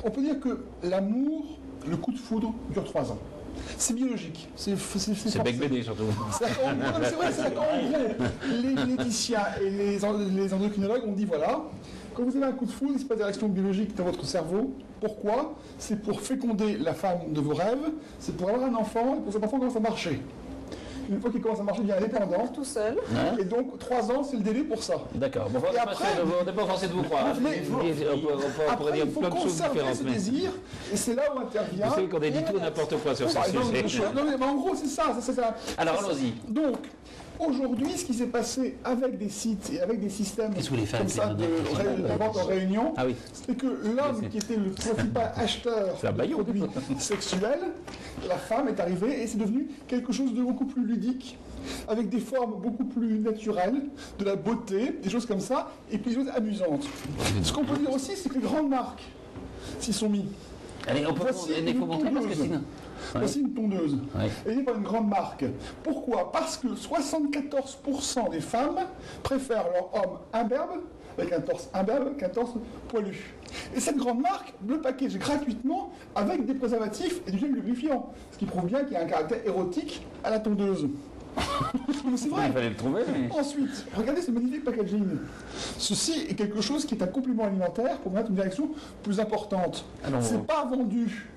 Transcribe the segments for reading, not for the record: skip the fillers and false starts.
On peut dire que l'amour, le coup de foudre, dure 3 ans. C'est biologique. C'est Bec BD surtout. C'est vrai, c'est qu'en gros, les généticiens et les endocrinologues ont dit voilà, quand vous avez un coup de foudre, il se passe des réactions biologiques dans votre cerveau. Pourquoi? C'est pour féconder la femme de vos rêves, c'est pour avoir un enfant, et pour cet enfant commence à marcher. Une fois qu'il commence à marcher, il devient indépendant. Tout seul. Et donc 3 ans, c'est le délai pour ça. D'accord. Bon, Et après, on n'est pas forcé de vous croire. On pourrait dire il faut plein de choses conserver différentes. ce désir, et c'est là où intervient. Vous savez qu'on a dit tout et n'importe quoi sur ce sujet. Non, mais en gros, c'est ça. Alors, allons-y. Donc, aujourd'hui, ce qui s'est passé avec des sites et avec des systèmes Qu'est-ce que vous voulez faire comme ça de vente en réunion, Ah oui. c'est que l'homme qui était le principal acheteur C'est un de baillot. produits sexuels, la femme est arrivée et c'est devenu quelque chose de beaucoup plus ludique, avec des formes beaucoup plus naturelles, de la beauté, des choses comme ça, et puis des choses amusantes. Ce qu'on peut dire aussi, c'est que les grandes marques s'y sont mis. Allez, il faut montrer parce que sinon. Voici une tondeuse. Ouais. Elle est par une grande marque. Pourquoi? Parce que 74% des femmes préfèrent leur homme imberbe, avec un torse imberbe, qu'un torse poilu. Et cette grande marque le package gratuitement avec des préservatifs et du gel lubrifiant. Ce qui prouve bien qu'il y a un caractère érotique à la tondeuse. C'est vrai. Il fallait le trouver. Mais... Ensuite, regardez ce magnifique packaging. Ceci est quelque chose qui est un complément alimentaire pour mettre une direction plus importante. C'est pas vendu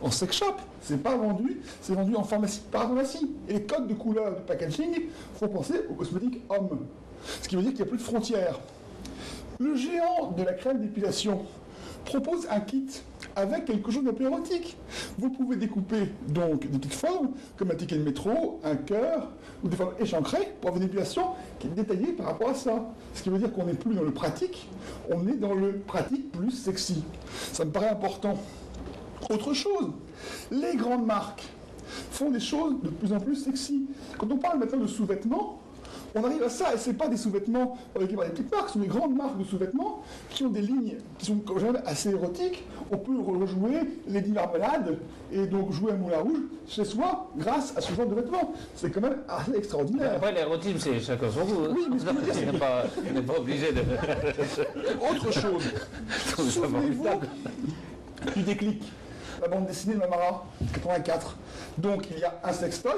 en sex shop, c'est pas vendu, c'est vendu en pharmacie, par pharmacie. Et les codes de couleur du packaging font penser aux cosmétiques hommes. Ce qui veut dire qu'il n'y a plus de frontières. Le géant de la crème d'épilation propose un kit avec quelque chose d'un peu érotique. Vous pouvez découper donc des petites formes, comme un ticket de métro, un cœur, ou des formes échancrées pour avoir une épilation qui est détaillée par rapport à ça. Ce qui veut dire qu'on n'est plus dans le pratique, on est dans le pratique plus sexy. Ça me paraît important. Autre chose, les grandes marques font des choses de plus en plus sexy. Quand on parle maintenant de sous-vêtements, on arrive à ça, et ce n'est pas des sous-vêtements fabriqués par des petites marques, ce sont des grandes marques de sous-vêtements qui ont des lignes qui sont quand même assez érotiques. On peut rejouer Lady Marmelade et donc jouer un moulin rouge chez soi grâce à ce genre de vêtements. C'est quand même assez extraordinaire. Après, l'érotisme, c'est chacun son goût. Oui, mais ce que je veux dire, on n'est pas obligé de... Autre chose, souvenez-vous du déclic, la bande dessinée de Mamara, 84. Donc il y a un sextoy,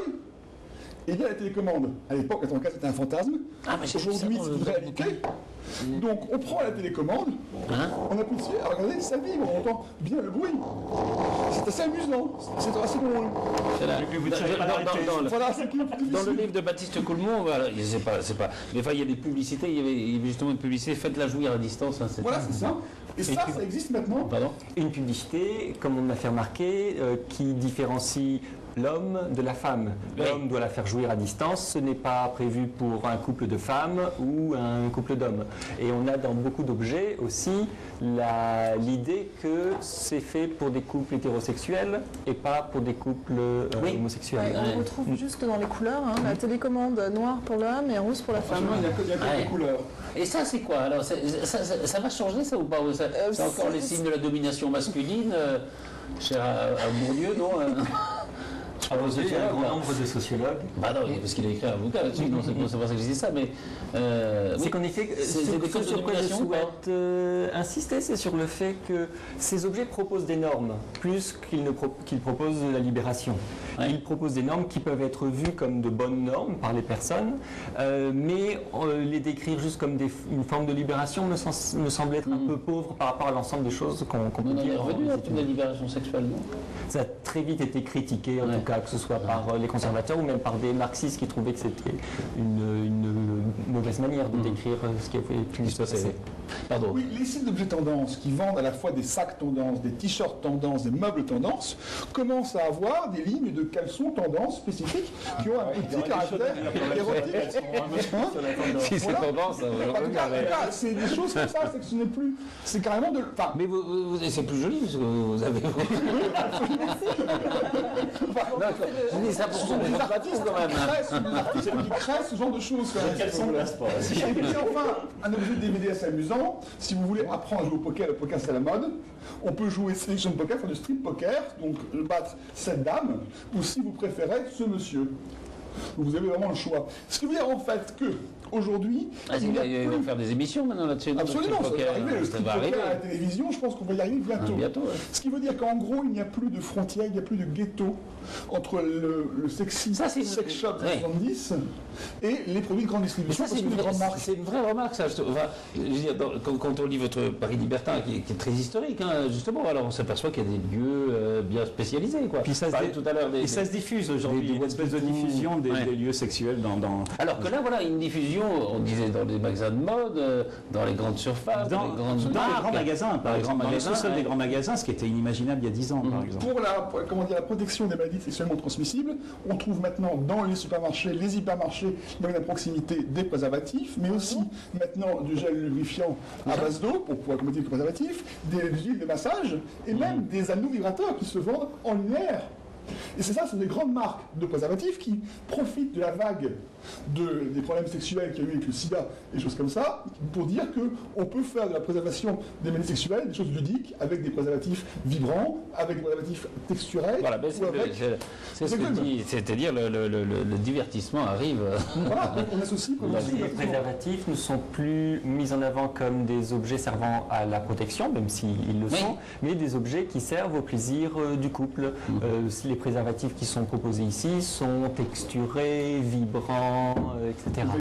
et il y a la télécommande. À l'époque, 84 c'était un fantasme. Aujourd'hui, c'est une réalité. Donc on prend la télécommande, on appuie dessus, alors regardez, ça vibre, on entend bien le bruit. C'est assez amusant, c'est assez drôle. Dans le livre de Baptiste Coulmont, voilà, c'est pas. Mais enfin, il y a des publicités, il y avait justement une publicité, faites-la jouir à distance. Hein, voilà, c'est ça. Et ça existe maintenant. Pardon. Une publicité, comme on m'a fait remarquer, qui différencie l'homme de la femme. L'homme doit la faire jouir à distance, ce n'est pas prévu pour un couple de femmes ou un couple d'hommes. Et on a dans beaucoup d'objets aussi l'idée que c'est fait pour des couples hétérosexuels et pas pour des couples homosexuels. Ouais, on retrouve juste dans les couleurs, la télécommande noire pour l'homme et rouge pour la femme. Il y a quelques couleurs. Et ça, c'est quoi? Alors, ça va changer, ça, ou pas? C'est encore les signes de la domination masculine, cher à Bourdieu, non? Il y a un grand nombre de sociologues. Bah non, parce qu'il a écrit un bouquin là-dessus, non, c'est pas ça que je dis ça, mais... c'est qu'en effet, c'est des codes de sur quoi je domination, souhaite insister, c'est sur le fait que ces objets proposent des normes, plus qu'ils proposent la libération. Ouais. Ils proposent des normes qui peuvent être vues comme de bonnes normes par les personnes, mais les décrire juste comme une forme de libération me semble être un peu pauvre par rapport à l'ensemble des choses qu'on peut dire. On est revenu à toute la libération sexuelle, non? Ça a très vite été critiqué, en tout cas, que ce soit par les conservateurs ou même par des marxistes qui trouvaient que c'était une mauvaise manière de décrire ce qui avait pu se passer. Pardon. Oui, les sites d'objets tendance qui vendent à la fois des sacs tendance, des t-shirts tendance, des meubles tendance, commencent à avoir des lignes de caleçons tendance spécifiques qui ont un petit caractère érotique. Si c'est tendance, c'est des choses comme ça, c'est que ce n'est plus. C'est carrément de. Mais c'est plus joli parce que vous avez. Je dis ça pour son démocratisme quand même. Des artistes qui créent ce genre de choses. Et puis enfin, un objet de DVD assez amusant, si vous voulez apprendre à jouer au poker, le poker c'est la mode, on peut jouer Selection Poker, faire du strip poker, donc battre cette dame, ou si vous préférez, ce monsieur. Vous avez vraiment le choix. Ce qui veut dire en fait que, Aujourd'hui, ils vont faire des émissions maintenant là-dessus. Absolument, ça va arriver. Le Ça va arriver. à la télévision, je pense qu'on va y arriver bientôt. Bientôt, ouais. Ce qui veut dire qu'en gros, il n'y a plus de frontières, il n'y a plus de ghetto entre le sexy sex shop des 70 et les produits de grande distribution. Ça, c'est une vraie remarque, ça. Enfin, je veux dire, quand on lit votre Paris libertin, qui est très historique, hein, justement, alors on s'aperçoit qu'il y a des lieux bien spécialisés. Quoi. Puis ça se diffuse aujourd'hui, une espèce de diffusion des lieux sexuels dans... Alors que là, voilà, une diffusion, on disait dans les magasins de mode, dans les grandes surfaces, dans les grands magasins, par exemple, dans le sous-sol des grands magasins, ce qui était inimaginable il y a 10 ans, par exemple. Pour la protection des maladies sexuellement transmissibles, on trouve maintenant dans les supermarchés, les hypermarchés, dans la proximité des préservatifs, mais aussi maintenant du gel lubrifiant à base d'eau pour pouvoir combattre les préservatifs, des huiles de massage et même des anneaux vibrateurs qui se vendent en linéaire. Et c'est des grandes marques de préservatifs qui profitent de la vague des problèmes sexuels qu'il y a eu avec le sida et des choses comme ça, pour dire qu'on peut faire de la préservation des maladies sexuelles, des choses ludiques, avec des préservatifs vibrants, avec des préservatifs texturels. Voilà, c'est ce que dit, c'est-à-dire le divertissement arrive. Voilà, on associe. Les préservatifs ne sont plus mis en avant comme des objets servant à la protection, même s'ils le sont, mais des objets qui servent au plaisir du couple. Les préservatifs qui sont proposés ici sont texturés, vibrants, etc.